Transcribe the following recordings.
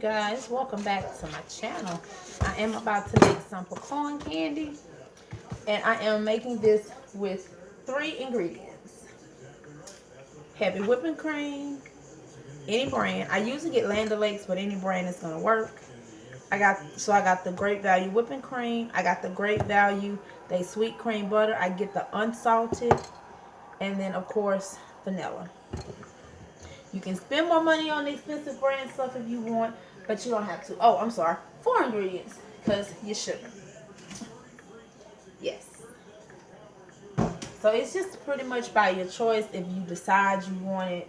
guys, welcome back to my channel. I am about to make some pecan candy, and I am making this with 3 ingredients: heavy whipping cream, any brand. I usually get Land O'Lakes, but any brand is gonna work. I got the Great Value whipping cream. I got the Great Value they sweet cream butter. I get the unsalted, and then of course vanilla. You can spend more money on the expensive brand stuff if you want, but you don't have to. Oh, I'm sorry. 4 ingredients, because your sugar. Yes. So it's just pretty much by your choice. If you decide you want it,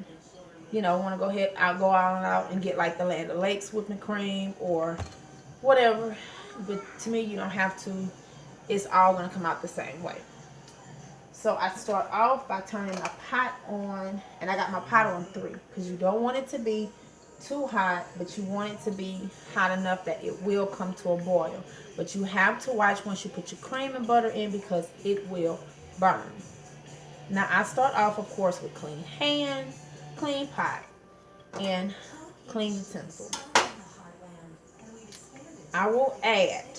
want to go ahead, I'll go out and get like the Land O'Lakes whipping cream or whatever. But to me, you don't have to. It's all going to come out the same way. So I start off by turning my pot on, and I got my pot on 3 because you don't want it to be too hot, but you want it to be hot enough that it will come to a boil. But you have to watch once you put your cream and butter in because it will burn. Now I start off, of course, with clean hands, clean pot, and clean utensil. I will add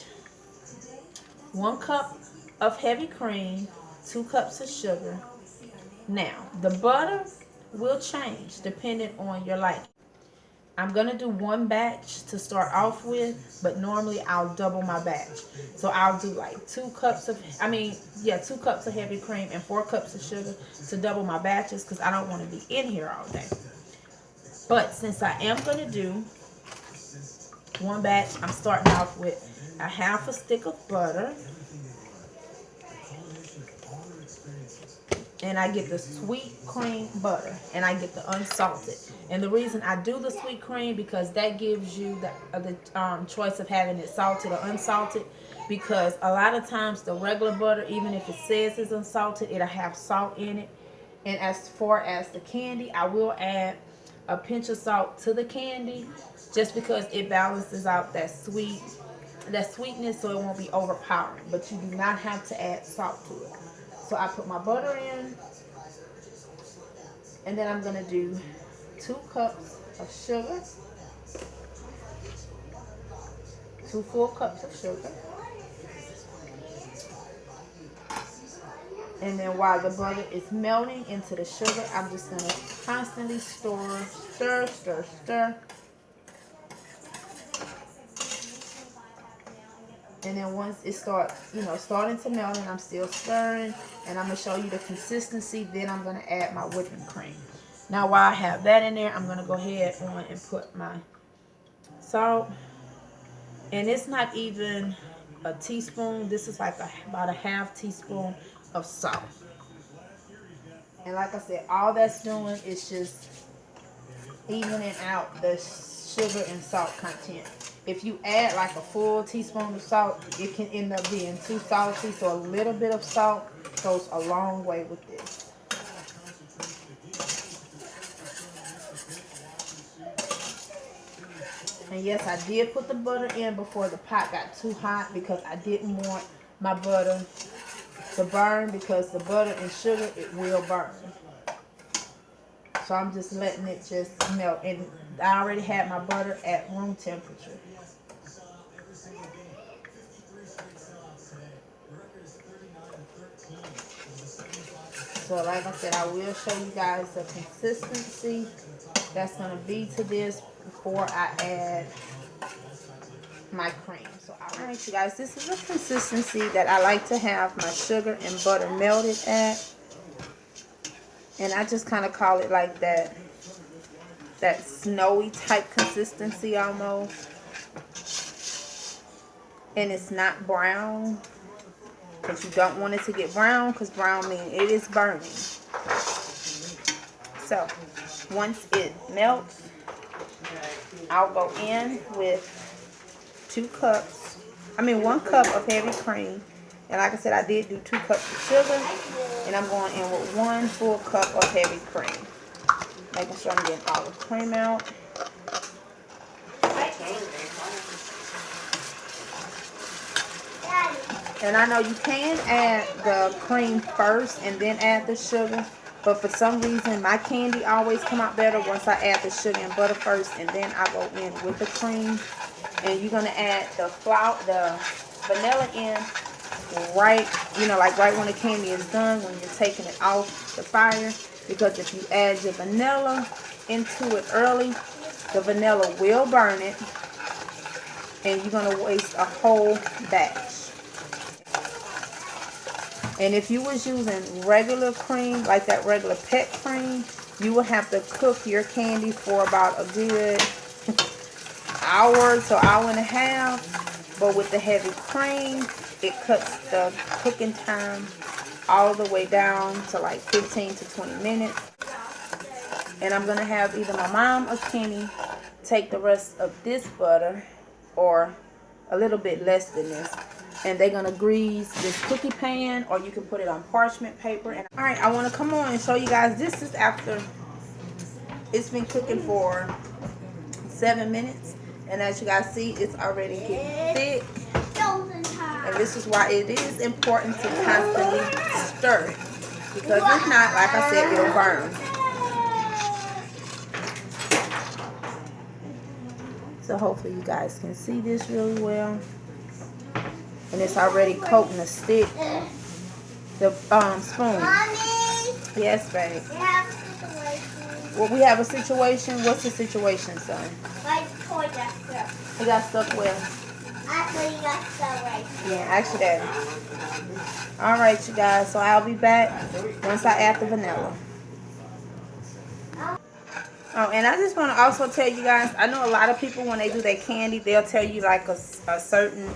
1 cup of heavy cream, 2 cups of sugar. Now, the butter will change depending on your liking. I'm going to do 1 batch to start off with, but normally I'll double my batch. So I'll do like 2 cups of heavy cream and 4 cups of sugar to double my batches because I don't want to be in here all day. But since I am going to do 1 batch, I'm starting off with a 1/2 stick of butter. And I get the sweet cream butter, and I get the unsalted. And the reason I do the sweet cream because that gives you the choice of having it salted or unsalted. Because a lot of times the regular butter, even if it says it's unsalted, it'll have salt in it. And as far as the candy, I will add a pinch of salt to the candy, just because it balances out that sweetness, so it won't be overpowering. But you do not have to add salt to it. So I put my butter in, and then I'm going to do 2 cups of sugar, 2 full cups of sugar. And then while the butter is melting into the sugar, I'm just going to constantly stir, stir. And then once it starts, starting to melt, and I'm still stirring, and I'm going to show you the consistency, then I'm going to add my whipping cream. Now, while I have that in there, I'm going to go ahead on and put my salt. And it's not even a teaspoon. This is like about a 1/2 teaspoon of salt. And like I said, all that's doing is just evening out the sugar and salt content. If you add like a full teaspoon of salt, it can end up being too salty. So a little bit of salt goes a long way with this. And yes, I did put the butter in before the pot got too hot because I didn't want my butter to burn, because the butter and sugar, it will burn. So I'm just letting it just melt. And I already had my butter at room temperature. So like I said, I will show you guys the consistency that's going to be to this before I add my cream. So alright, you guys, this is the consistency that I like to have my sugar and butter melted at. And I just kind of call it like that snowy type consistency almost. And it's not brown, because you don't want it to get brown, because brown means it is burning. So once it melts, I'll go in with 1 cup of heavy cream. And like I said, I did do 2 cups of sugar. And I'm going in with 1 full cup of heavy cream. Making sure I'm getting all the cream out. And I know you can add the cream first and then add the sugar. But for some reason, my candy always come out better once I add the sugar and butter first, and then I go in with the cream. And you're gonna add the vanilla in right, like right when the candy is done, when you're taking it off the fire. Because if you add your vanilla into it early, the vanilla will burn it, and you're gonna waste a whole batch. And if you was using regular cream, like that regular pet cream, you would have to cook your candy for about a good hour to hour and a half. But with the heavy cream, it cuts the cooking time all the way down to like 15 to 20 minutes. And I'm going to have either my mom or Kenny take the rest of this butter, or a little bit less than this. And they're going to grease this cookie pan, or you can put it on parchment paper. And all right, I want to come on and show you guys. This is after it's been cooking for 7 minutes. And as you guys see, it's already getting thick. And this is why it is important to constantly stir it. Because if not, like I said, it'll burn. So hopefully you guys can see this really well. And it's already coating the stick. The spoon. Mommy. Yes, babe. We have a situation. Well, we have a situation. What's the situation, son? My toy got stuck. He got stuck where? Actually, he got stuck right here. Yeah, actually that. Alright, you guys. So I'll be back once I add the vanilla. Oh, and I just want to also tell you guys, I know a lot of people when they do their candy, they'll tell you like a certain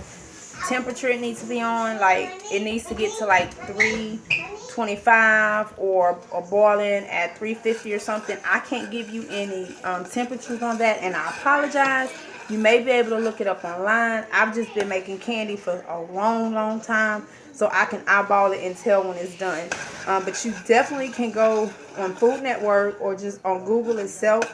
temperature it needs to be on. Like it needs to get to like 325 or boiling at 350 or something. I can't give you any temperatures on that, and I apologize. You may be able to look it up online. I've just been making candy for a long time, so I can eyeball it and tell when it's done. But you definitely can go on Food Network or just on Google itself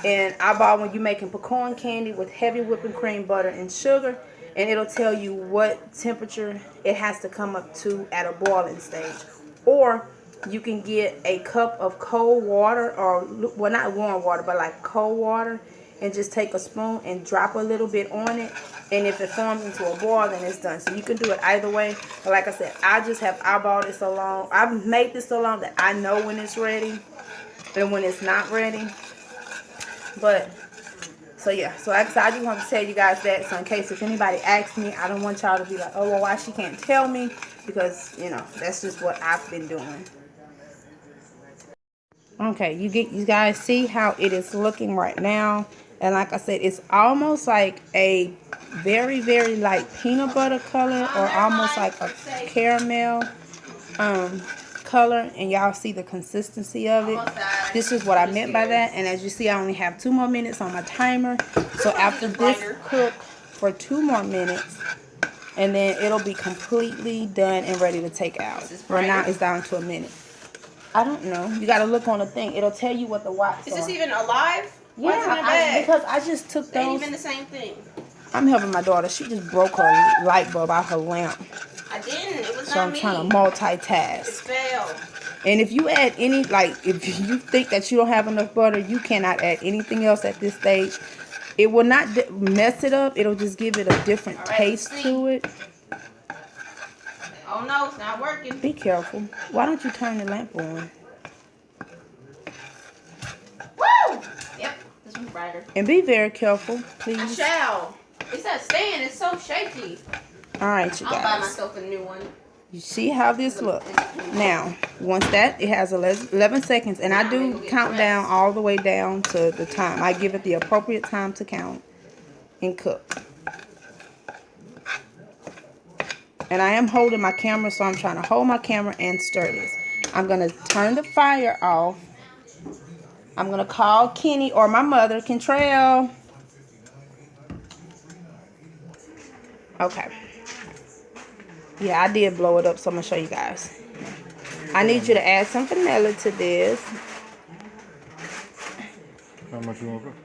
and eyeball when you're making pecan candy with heavy whipping cream, butter, and sugar, and it'll tell you what temperature it has to come up to at a boiling stage. Or you can get a cup of cold water, or well, not warm water, but like cold water, and just take a spoon and drop a little bit on it, and if it forms into a ball, then it's done. So you can do it either way. But like I said, I just have eyeballed it so long. I've made this so long that I know when it's ready and when it's not ready. But so yeah, so like I said, I just want to tell you guys that, so in case if anybody asks me, I don't want y'all to be like, oh, well, why she can't tell me? Because that's just what I've been doing. Okay, you guys see how it is looking right now. And like I said, it's almost like a very light peanut butter color, or almost like a caramel color. And y'all see the consistency of it. This is what I meant by that. And as you see, I only have 2 more minutes on my timer. So after this cook for 2 more minutes, and then it'll be completely done and ready to take out. Right now it's down to a minute. I don't know. You got to look on the thing. It'll tell you what the watts are. Is this even alive? Yeah, because I just took those. They ain't even the same thing. I'm helping my daughter. She just broke her light bulb out her lamp. I didn't. It was So not I'm me. trying to multitask. It failed. And if you add any, like, if you think that you don't have enough butter, you cannot add anything else at this stage. It will not mess it up. It'll just give it a different taste to it. Oh no, it's not working. Be careful. Why don't you turn the lamp on? Woo! Yep, this one's brighter. And be very careful, I please. shall. It's that stand. It's so shaky. All right, you I'll buy guys. myself a new one. You see how this looks. Now, once that, it has 11 seconds. And I do count down all the way down to the time. I give it the appropriate time to count and cook. And I am holding my camera, so I'm trying to hold my camera and stir this. I'm going to turn the fire off. I'm going to call Kenny or my mother, Kentrail. Okay. Yeah, I did blow it up, so I'm going to show you guys. I need you to add some vanilla to this. How much you want to put?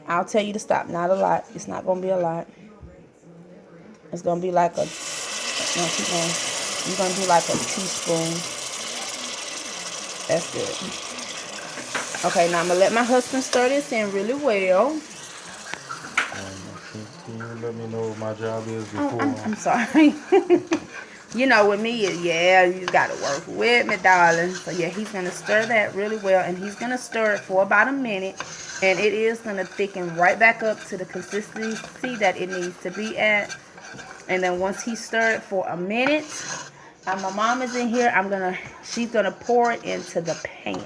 I'll tell you to stop. Not a lot. It's not going to be a lot. It's going to be like a... No, keep going. You're going to do like a teaspoon. That's good. Okay, now I'm going to let my husband stir this in really well. Can you let me know what my job is Oh, before? I'm sorry. You know, with me, yeah, you got to work with me, darling. So, yeah, he's going to stir that really well. And he's going to stir it for about a minute. And it is going to thicken right back up to the consistency that it needs to be at. And then once he stirred for a minute, and my mom is in here, she's going to pour it into the pan.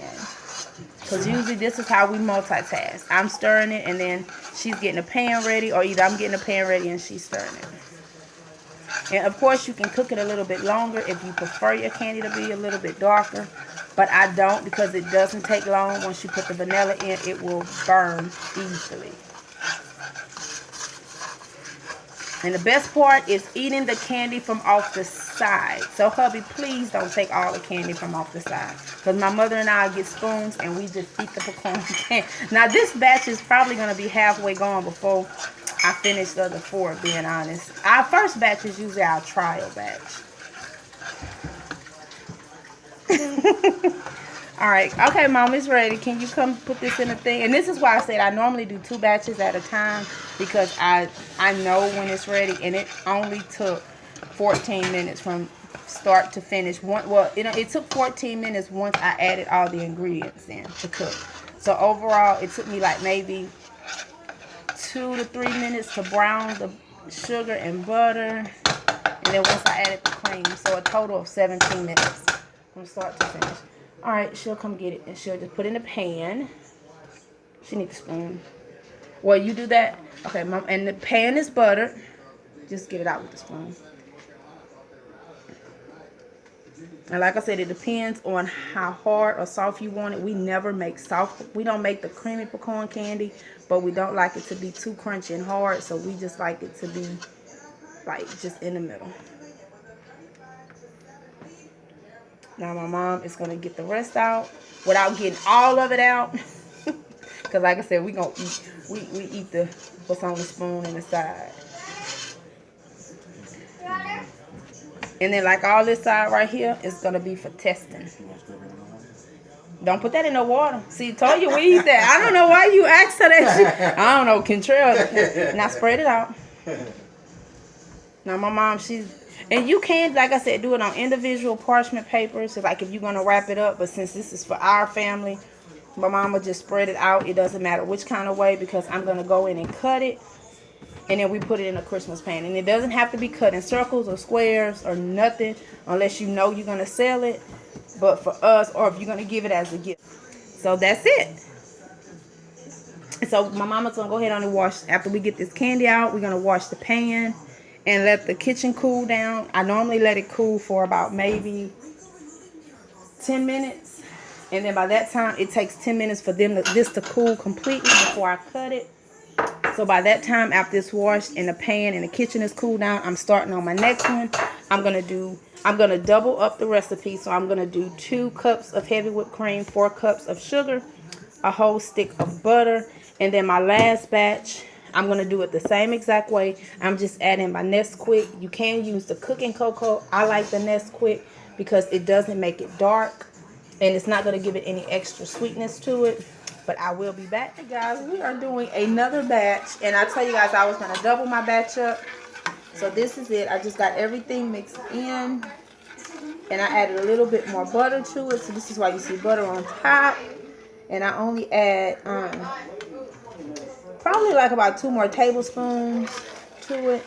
Because usually this is how we multitask. I'm stirring it, and then she's getting the pan ready. Or either I'm getting the pan ready and she's stirring it. And of course, you can cook it a little bit longer if you prefer your candy to be a little bit darker. But I don't, because it doesn't take long. Once you put the vanilla in, it will burn easily. And the best part is eating the candy from off the side. So, hubby, please don't take all the candy from off the side. Because my mother and I get spoons and we just eat the pecan candy. Now, this batch is probably going to be halfway gone before I finish the other 4, being honest. Our first batch is usually our trial batch. All right. Okay, Mom, it's ready. Can you come put this in a thing? And this is why I said I normally do 2 batches at a time, because I know when it's ready, and it only took 14 minutes from start to finish. It took 14 minutes once I added all the ingredients in to cook. So overall, it took me like maybe 2 to 3 minutes to brown the sugar and butter, and then once I added the cream, so a total of 17 minutes from start to finish. All right, she'll come get it, and she'll just put it in the pan. She needs a spoon. Well, you do that. Okay, Mom, and the pan is buttered. Just get it out with the spoon. And like I said, it depends on how hard or soft you want it. We never make soft. We don't make the creamy pecan candy, but we don't like it to be too crunchy and hard. So we just like it to be like just in the middle. Now my mom is going to get the rest out without getting all of it out. Because like I said, we eat what's on the spoon and the side. And then like all this side right here is going to be for testing. Don't put that in the water. See, told you we eat that. I don't know why you asked her that shit. I don't know, Kentrell. Now spread it out. Now my mom, and you can, like I said, do it on individual parchment papers. So like if you're going to wrap it up. But since this is for our family, my mom will just spread it out. It doesn't matter which kind of way, because I'm going to go in and cut it. And then we put it in a Christmas pan. And it doesn't have to be cut in circles or squares or nothing, unless you know you're going to sell it. But for us, or if you're going to give it as a gift. So that's it. So my mama's going to go ahead and wash. After we get this candy out, we're going to wash the pan and let the kitchen cool down. I normally let it cool for about maybe 10 minutes. And then by that time, it takes 10 minutes for this to cool completely before I cut it. So by that time, after it's washed and the pan and the kitchen is cooled down, I'm starting on my next one. I'm gonna double up the recipe. So I'm gonna do 2 cups of heavy whipped cream, 4 cups of sugar, a whole stick of butter, and then my last batch, I'm gonna do it the same exact way. I'm just adding my Nesquik. You can use the cooking cocoa. I like the Nesquik because it doesn't make it dark, and it's not gonna give it any extra sweetness to it. But I will be back. Hey guys, we are doing another batch, and I tell you guys I was going to double my batch up. So this is it. I just got everything mixed in, and I added a little bit more butter to it. So this is why you see butter on top. And I only add probably like about 2 more tablespoons to it,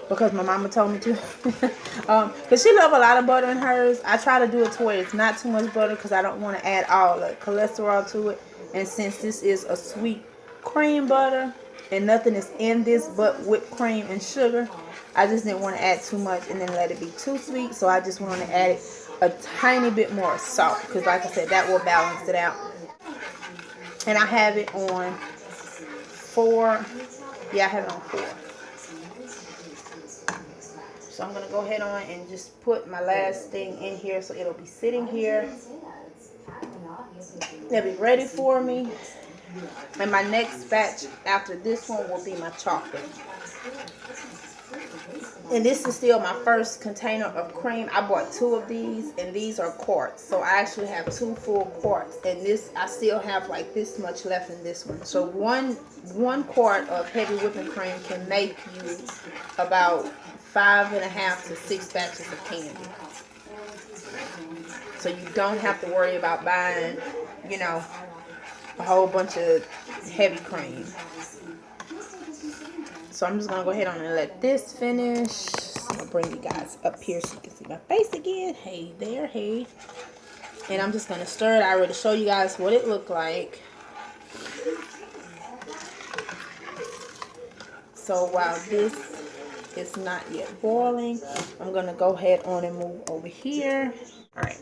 because my mama told me to. Because she loves a lot of butter in hers. I try to do it to where it's not too much butter, because I don't want to add all the cholesterol to it. And since this is a sweet cream butter and nothing is in this but whipped cream and sugar, I just didn't want to add too much and then let it be too sweet. So I just wanted to add a tiny bit more salt, because like I said, that will balance it out. And I have it on 4. Yeah, I have it on 4. So I'm going to go ahead on and just put my last thing in here, so it'll be sitting here. They'll be ready for me. And my next batch after this one will be my chocolate. And this is still my first container of cream. I bought 2 of these, and these are quarts. So I actually have 2 full quarts, and this I still have like this much left in this one. So one quart of heavy whipping cream can make you about 5.5 to 6 batches of candy. So you don't have to worry about buying, you know, a whole bunch of heavy cream. So I'm just gonna go ahead on and let this finish. I'm gonna bring you guys up here so you can see my face again. Hey there, hey. And I'm just gonna stir it. I already showed you guys what it looked like. So while this is not yet boiling, I'm gonna go ahead on and move over here. All right.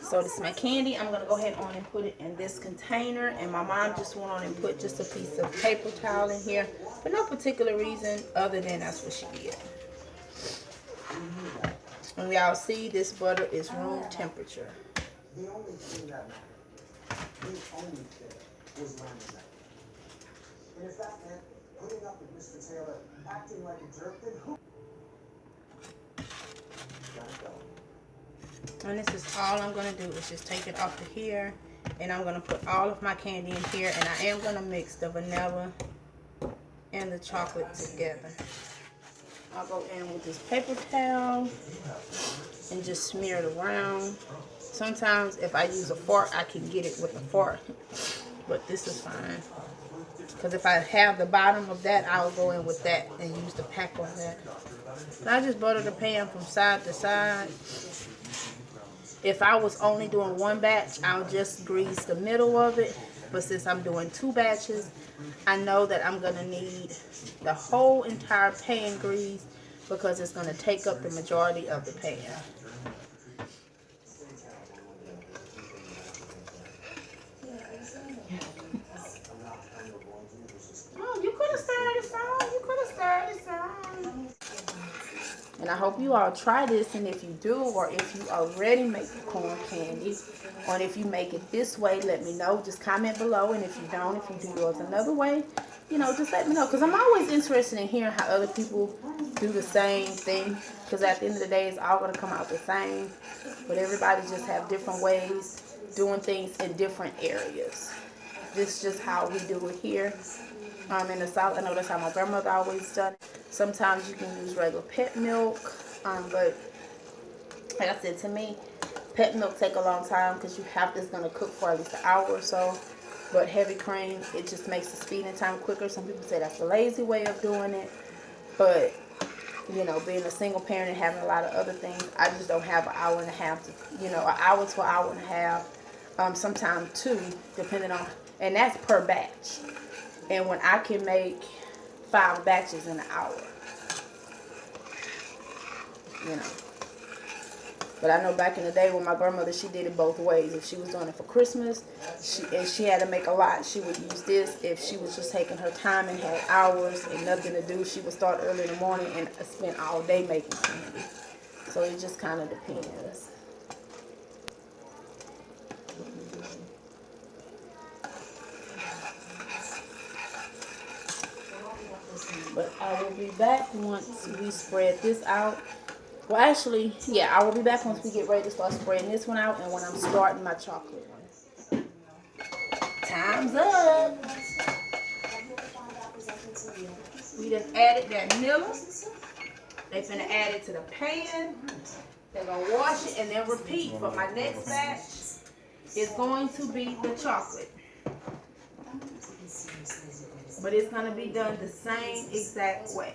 So this is my candy. I'm gonna go ahead on and put it in this container. And my mom just went on and put just a piece of paper towel in here for no particular reason other than that's what she did. And y'all see this butter is room temperature. The only thing that was Lamb's neck. And if that meant putting up with Mr. Taylor acting like a jerk, then who? Gotta go. And this is all I'm going to do is just take it off of here. And I'm going to put all of my candy in here. And I am going to mix the vanilla and the chocolate together. I'll go in with this paper towel and just smear it around. Sometimes if I use a fork, I can get it with a fork. But this is fine. Because if I have the bottom of that, I'll go in with that and use the pack on that. And I just butter the pan from side to side. If I was only doing 1 batch, I'll just grease the middle of it. But since I'm doing 2 batches, I know that I'm going to need the whole entire pan grease because it's going to take up the majority of the pan. Oh, you could have stirred it some. You could have stirred it some. And I hope you all try this, and if you do, or if you already make the corn candy, or if you make it this way, let me know. Just comment below, and if you don't, if you do yours another way, you know, just let me know. Because I'm always interested in hearing how other people do the same thing. Because at the end of the day, it's all going to come out the same. But everybody just have different ways doing things in different areas. This is just how we do it here. In the South, I know that's how my grandmother always done it. Sometimes you can use regular pet milk, but like I said, to me, pet milk take a long time because it's going to cook for at least an hour or so. But heavy cream, it just makes the speeding time quicker. Some people say that's a lazy way of doing it, but you know, being a single parent and having a lot of other things, I just don't have an hour and a half to, an hour to an hour and a half, sometimes 2, depending on, and that's per batch. And when I can make 5 batches in an hour, But I know back in the day when my grandmother, she did it both ways. If she was doing it for Christmas, she had to make a lot, she would use this. If she was just taking her time and had hours and nothing to do, she would start early in the morning and spend all day making candy. So it just kind of depends. But I will be back once we spread this out. Well, actually, yeah, I will be back once we get ready to start spreading this one out and when I'm starting my chocolate one. Time's up. We just added that vanilla. They're finna add it to the pan. They're gonna wash it and then repeat. But my next batch is going to be the chocolate. But it's going to be done the same exact way.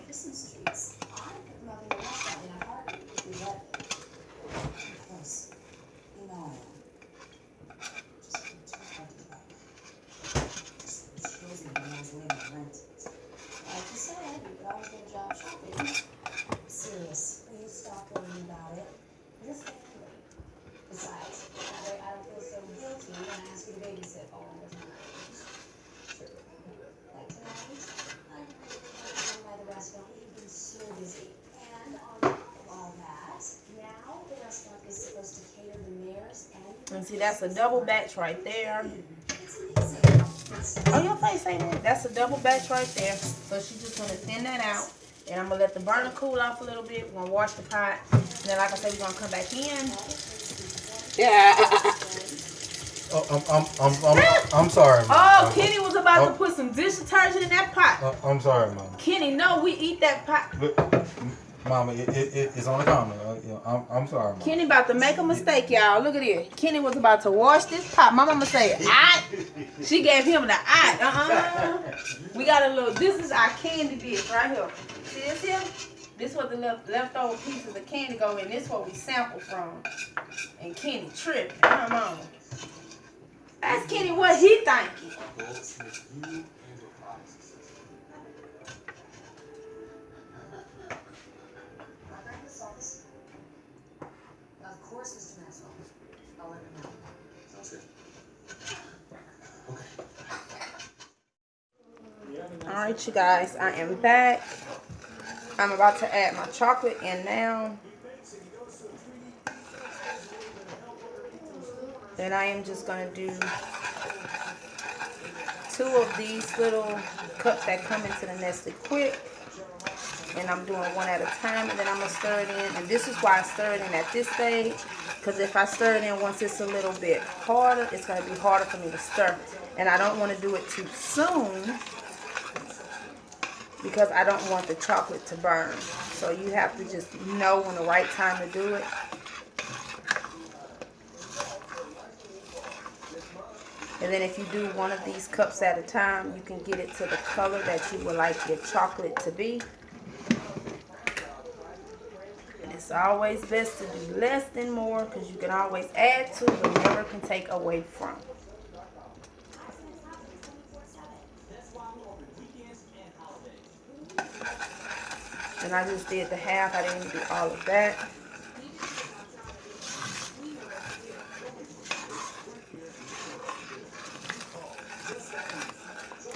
And see, that's a double batch right there. Oh, your face ain't it? That's a double batch right there. So she's just going to thin that out. And I'm gonna let the burner cool off a little bit. We're gonna wash the pot. And then, like I said, we're gonna come back in. Yeah. Oh, I'm sorry, Mom. Oh, Kenny was about to put some dish detergent in that pot. I'm sorry, Mom. Kenny, no, we eat that pot. Mama, it's on the counter. I'm sorry, Mom. Kenny about to make a mistake, y'all. Look at this. Kenny was about to wash this pot. My mama said, "Aight." She gave him the aight. We got a little. This is our candy dish right here. See this here? This what the leftover pieces of candy go in. This what we sample from. And Kenny tripping. My mama. Ask Kenny what he thinking. Of course, Mr. Maxwell. I'll let him know. Sounds good. Okay. All right, you guys. I am back. I'm about to add my chocolate in now. Then I am just going to do 2 of these little cups that come into the Nestle Quick. And I'm doing one at a time, and then I'm going to stir it in. And this is why I stir it in at this stage. Because if I stir it in once it's a little bit harder, it's going to be harder for me to stir. And I don't want to do it too soon, because I don't want the chocolate to burn. So you have to just know when the right time to do it. And then if you do one of these cups at a time, you can get it to the color that you would like your chocolate to be. And it's always best to do less than more, because you can always add to, but never can take away from. And I just did the half. I didn't do all of that.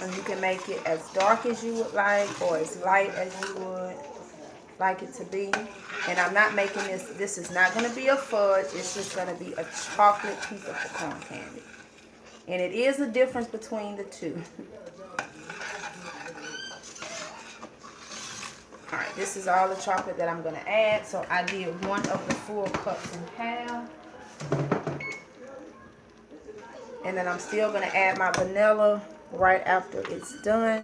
And you can make it as dark as you would like, or as light as you would like it to be. And I'm not making this is not going to be a fudge. It's just going to be a chocolate piece of pecan candy. And it is a difference between the two. Alright, this is all the chocolate that I'm going to add. So I did 1 of the full cups in half. And then I'm still going to add my vanilla right after it's done.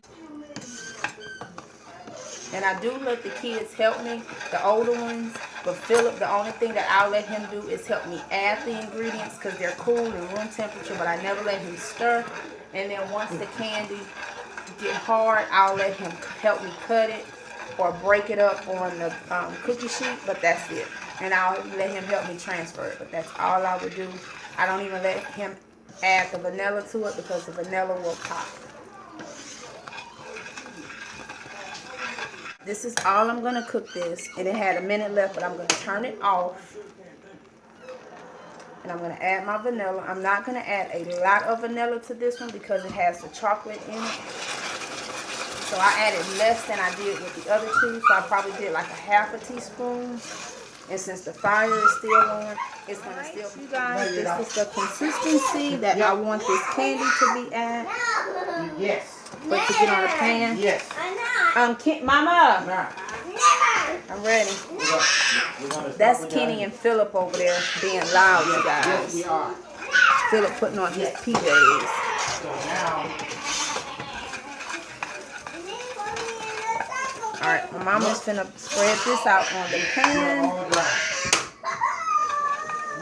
And I do let the kids help me, the older ones. But Philip, the only thing that I'll let him do is help me add the ingredients, because they're cool and room temperature, but I never let him stir. And then once the candy get hard, I'll let him help me cut it or break it up on the cookie sheet, but that's it. And I'll let him help me transfer it, but that's all I would do. I don't even let him add the vanilla to it, because the vanilla will pop. This is all I'm going to cook this, and it had a minute left, but I'm going to turn it off. And I'm going to add my vanilla. I'm not going to add a lot of vanilla to this one because it has the chocolate in it. So I added less than I did with the other 2, so I probably did like a half a teaspoon. And since the fire is still on, it's going to still... You guys, this is the consistency that I want this candy to be at. Yes. For it to get on the pan. Yes. Mama. I'm ready. That's Kenny and Philip over there being loud, you guys. Yes, we are. Philip putting on his PJs. So now, Alright, my mama's finna spread this out on the you are pan. all dry.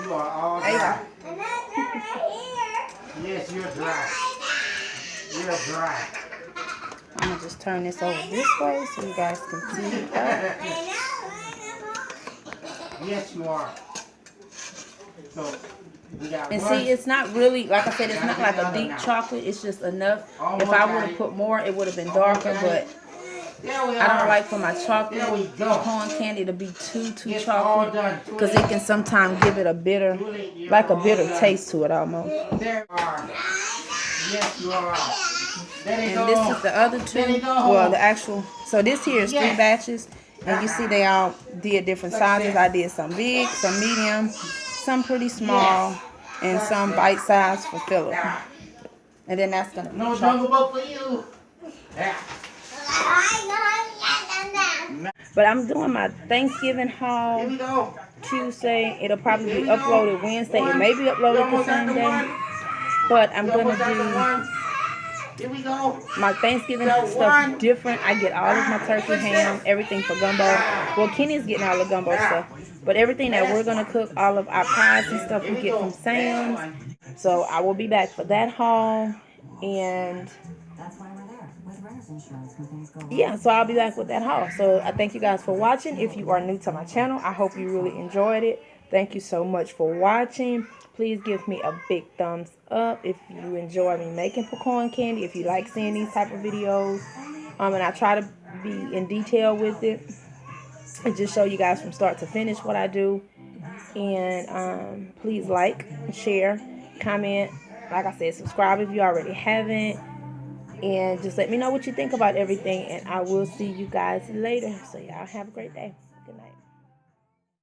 You are all There you dry. go. Yes, you're dry. You're dry. I'm gonna just turn this over this way so you guys can see it. Yes, you are. So, we got And one. see, it's not really, like I said, it's not like a deep chocolate. It's just enough. If I would have put more, it would have been darker, but There we I don't are. like for my chocolate There we go. pecan candy to be too It's all chocolate, done. because it can sometimes give it a bitter, like a bitter taste to it almost. There you are. Yes, you are. There you And go. this is the other 2. There you go. Well, the actual, so this here is 3 Yes. batches. And you see they all did different sizes. I did some big, some medium, some pretty small, and some bite size for Philip. And then that's going to be No chocolate. jungle book for you. Yeah. But I'm doing my Thanksgiving haul Here we go. Tuesday. It'll probably be uploaded Wednesday. It may be uploaded the same day. But I'm going to do Here we go. my Thanksgiving stuff different. I get all of my turkey, ham, everything for gumbo. Well, Kenny's getting all the gumbo stuff. But everything that we're going to cook, all of our pies and stuff we get from Sam's. So I will be back for that haul. And yeah, so I'll be back with that haul. So I thank you guys for watching. If you are new to my channel, I hope you really enjoyed it. Thank you so much for watching. Please give me a big thumbs up if you enjoy me making pecan candy, if you like seeing these type of videos. And I try to be in detail with it and just show you guys from start to finish what I do. And please like, share, comment. Like I said, subscribe if you already haven't. And just let me know what you think about everything. And I will see you guys later. So y'all have a great day.